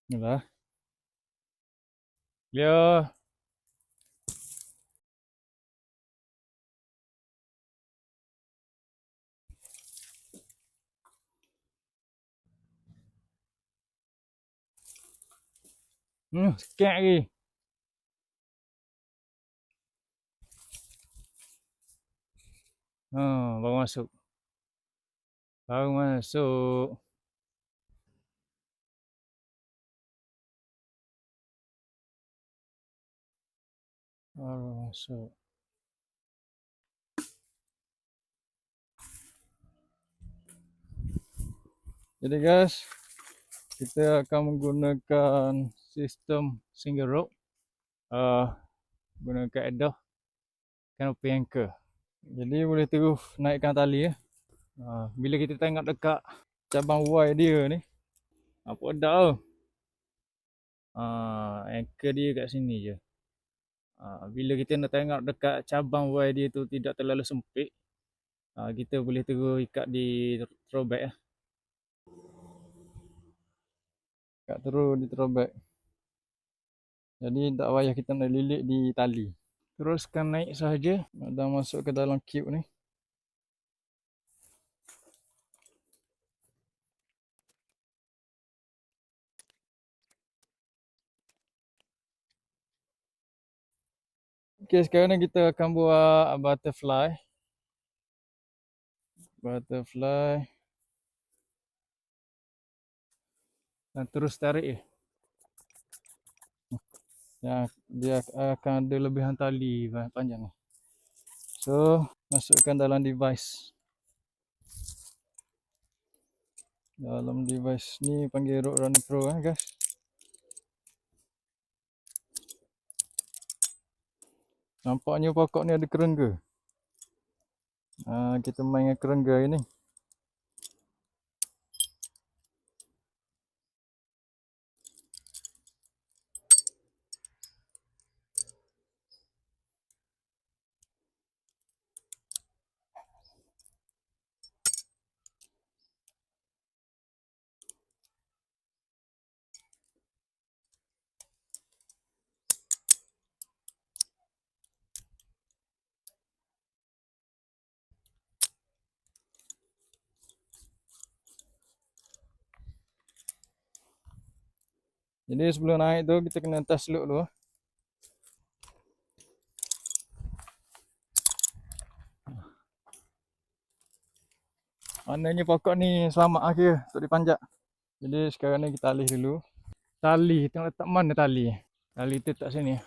Inilah. Dia. Sikit lagi. Baru masuk. Baru masuk. Baru masuk. Jadi guys, kita akan menggunakan sistem single rope. Gunakan edah canopy anchor. Jadi boleh terus naikkan tali ya. Bila kita tengok dekat cabang Y dia ni, apa dah tu? Anchor dia kat sini je. Bila kita nak tengok dekat cabang Y dia tu tidak terlalu sempit, kita boleh terus ikat di throwback ya. Ikat terus di throwback. Jadi tak payah kita nak lilit di tali. Teruskan naik sahaja dan masuk ke dalam cube ni. Okey, sekarang ni kita akan buat butterfly. Dan terus tarik je. Dia akan ada lebihan tali panjang ni. So, masukkan dalam device. Dalam device ni panggil Rope Runner Pro guys. Nampaknya pokok ni ada kerengga. Kita main dengan kerengga ni. Jadi sebelum naik tu kita kena test look dulu. Maknanya pokok ni selamat akhir untuk dipanjat. Jadi sekarang ni kita alih dulu. Tali, kita letak mana tali? Tali tu tak sini.